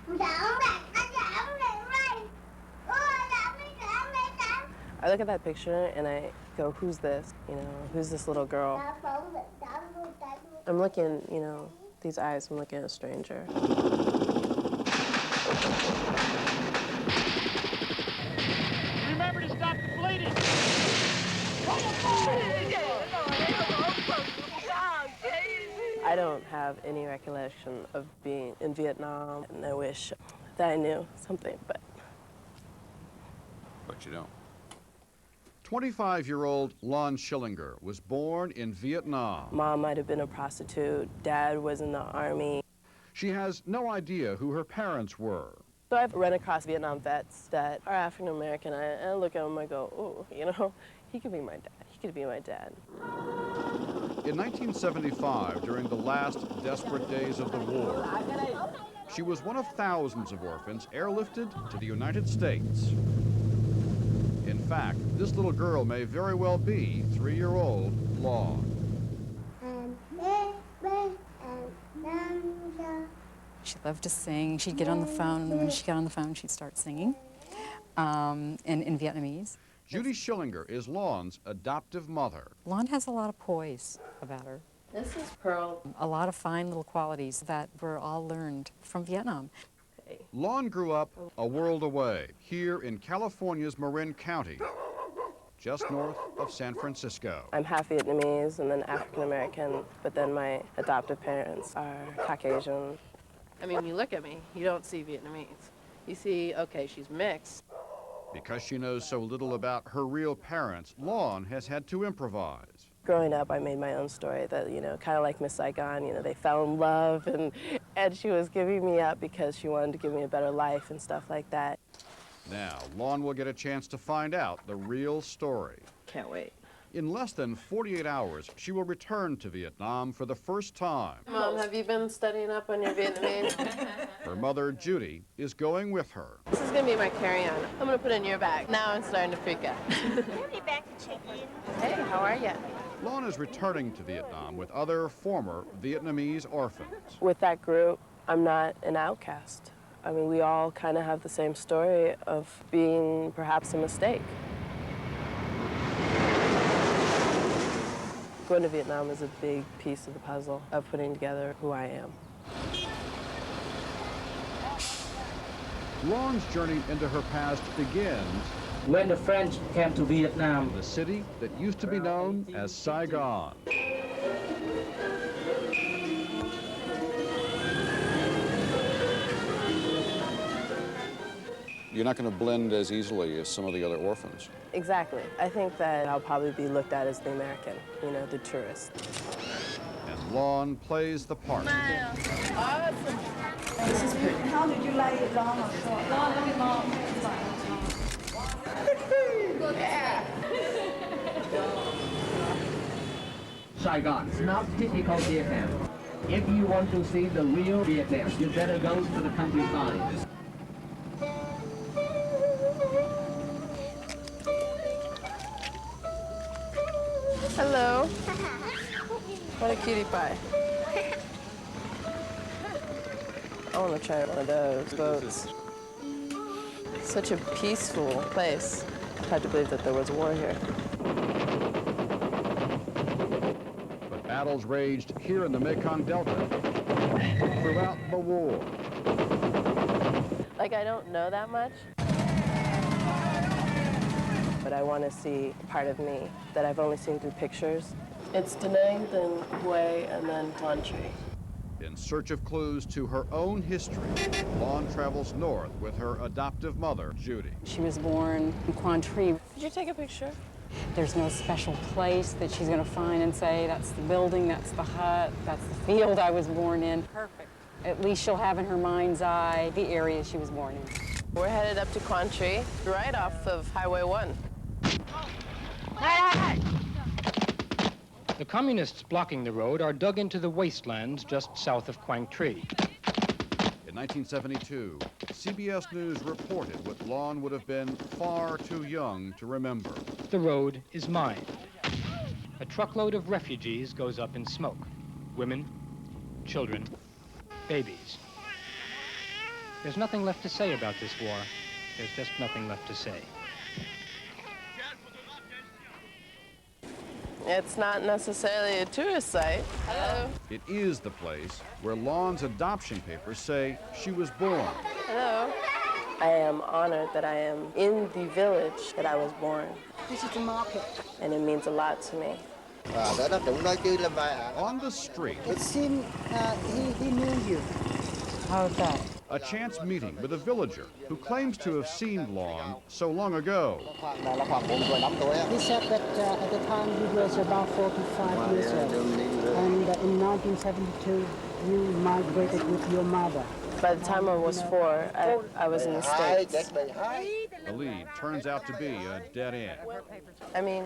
I look at that picture and I go, who's this? You know, who's this little girl? I'm looking, you know, these eyes, I'm looking at a stranger. Remember to stop the bleeding. I don't have any recollection of being in Vietnam, and I wish that I knew something, but you don't. 25-year-old Lon Shillinger was born in Vietnam. Mom might have been a prostitute, Dad was in the Army. She has no idea who her parents were. So I've run across Vietnam vets that are African American, and I look at them and I go, oh, you know, he could be my dad. He could be my dad. In 1975, during the last desperate days of the war, she was one of thousands of orphans airlifted to the United States. In fact, this little girl may very well be 3-year-old Lon. She loved to sing. She'd get on the phone, and when she got on the phone, she'd start singing in Vietnamese. Judy Shillinger is Lon's adoptive mother. Lon has a lot of poise about her. This is Pearl. A lot of fine little qualities that were all learned from Vietnam. Lon grew up a world away, here in California's Marin County, just north of San Francisco. I'm half Vietnamese and then African American, but then my adoptive parents are Caucasian. I mean, when you look at me, you don't see Vietnamese. You see, okay, she's mixed. Because she knows so little about her real parents, Lon has had to improvise. Growing up, I made my own story that, you know, kind of like Miss Saigon, you know, they fell in love and she was giving me up because she wanted to give me a better life and stuff like that. Now, Lon will get a chance to find out the real story. Can't wait. In less than 48 hours, she will return to Vietnam for the first time. Mom, have you been studying up on your Vietnamese? Her mother, Judy, is going with her. This is going to be my carry-on. I'm going to put it in your bag. Now I'm starting to freak out. We'll be back to check in. Hey, how are you? Lon is returning to Vietnam with other former Vietnamese orphans. With that group, I'm not an outcast. I mean, we all kind of have the same story of being perhaps a mistake. Going to Vietnam is a big piece of the puzzle of putting together who I am. Lon's journey into her past begins when the French came to Vietnam. the city that used to be known as Saigon. You're not going to blend as easily as some of the other orphans. Exactly. I think that I'll probably be looked at as the American, you know, the tourist. And Lon plays the part. Awesome. How did you like it, long or short? Long. Saigon. It's not typical Vietnam. If you want to see the real Vietnam, you better go to the countryside. Hello. What a cutie pie. I want to try one of those boats. Such a peaceful place. Hard to believe that there was a war here. But battles raged here in the Mekong Delta throughout the war. Like, I don't know that much, but I want to see a part of me that I've only seen through pictures. It's Da Nang, then Hue, and then Quan Tri. In search of clues to her own history, Lon travels north with her adoptive mother, Judy. She was born in Quan Tri. Did you take a picture? There's no special place that she's going to find and say, that's the building, that's the hut, that's the field I was born in. Perfect. At least she'll have in her mind's eye the area she was born in. We're headed up to Quan Tri, right off of Highway 1. The communists blocking the road are dug into the wastelands just south of Quang Tri. In 1972, CBS News reported what Lon would have been far too young to remember. The road is mine. A truckload of refugees goes up in smoke. Women, children, babies. There's nothing left to say about this war. There's just nothing left to say. It's not necessarily a tourist site. Hello. It is the place where Lon's adoption papers say she was born. Hello. I am honored that I am in the village that I was born. This is the market. And it means a lot to me. On the street, It seemed he knew you. How's that? a chance meeting with a villager who claims to have seen Lon so long ago. He said that at the time he was about 45 years old. And in 1972, you migrated with your mother. By the time I was 4, I was in the States. The lead turns out to be a dead end. I mean,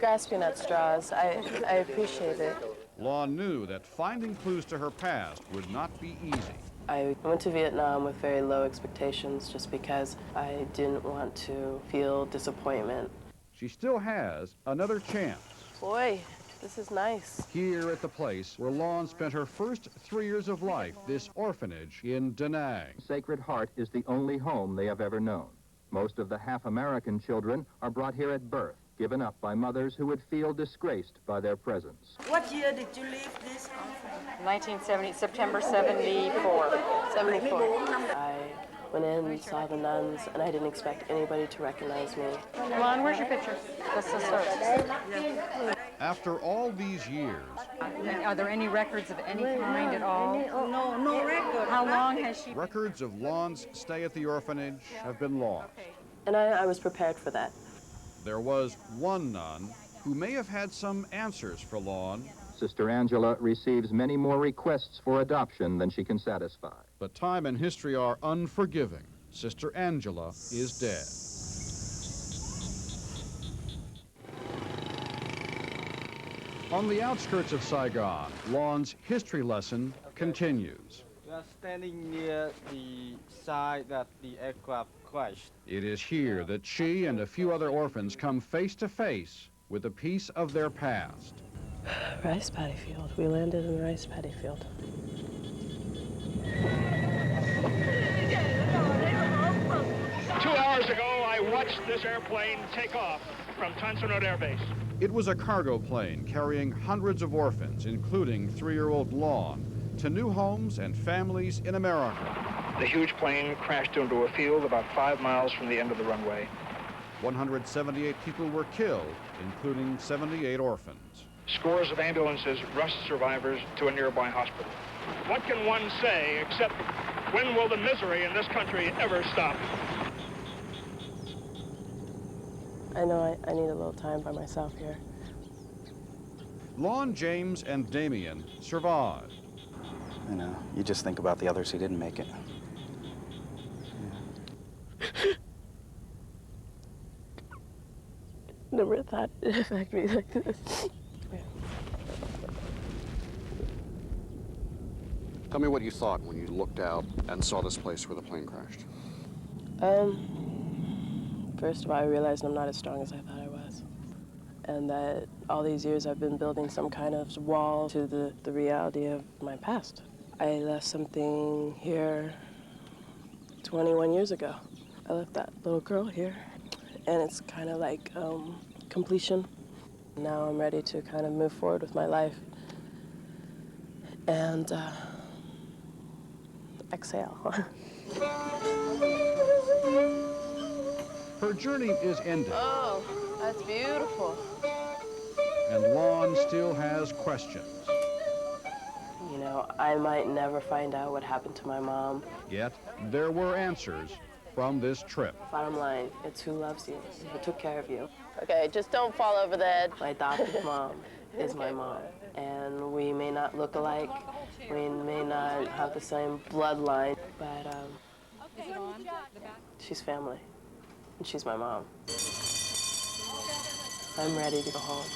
grasping at straws, I appreciate it. Lon knew that finding clues to her past would not be easy. I went to Vietnam with very low expectations just because I didn't want to feel disappointment. She still has another chance. Boy, this is nice. Here at the place where Lon spent her first 3 years of life, this orphanage in Da Nang. Sacred Heart is the only home they have ever known. Most of the half-American children are brought here at birth, given up by mothers who would feel disgraced by their presence. What year did you leave this orphanage? 1970, September 74. 74. I went in, saw the nuns, and I didn't expect anybody to recognize me. Lon, where's your picture? This is hers. After all these years, Are there any records of any kind at all? No record. How long has she... records of Lon's stay at the orphanage have been lost. And I was prepared for that. There was one nun who may have had some answers for Lon, Sister Angela receives many more requests for adoption than she can satisfy. but time and history are unforgiving. Sister Angela is dead. On the outskirts of Saigon, Lon's history lesson continues. We are standing near the site that the aircraft crashed. It is here that she and a few other orphans come face to face with a piece of their past. Rice paddy field. We landed in a rice paddy field. Two hours ago, I watched this airplane take off from Tan Son Nhut Air Base. It was a cargo plane carrying hundreds of orphans, including 3-year-old Lon, to new homes and families in America. The huge plane crashed into a field about 5 miles from the end of the runway. 178 people were killed, including 78 orphans. Scores of ambulances rushed survivors to a nearby hospital. What can one say except, when will the misery in this country ever stop? I know I need a little time by myself here. Lon, James, and Damien survived. You know, you just think about the others who didn't make it. Never thought it'd affect me like this. Tell me what you thought when you looked out and saw this place where the plane crashed. First of all, I realized I'm not as strong as I thought I was. And that all these years I've been building some kind of wall to the reality of my past. I left something here 21 years ago. I left that little girl here. And it's kind of like completion. Now I'm ready to kind of move forward with my life. And exhale. Her journey is ended, Oh, that's beautiful. and Lon still has questions. You know, I might never find out what happened to my mom. Yet, there were answers from this trip. Bottom line, it's who loves you, who took care of you. Okay, just don't fall over the edge. My adopted mom is my mom. And we may not look alike, we may not have the same bloodline, but she's family, and she's my mom. I'm ready to go home.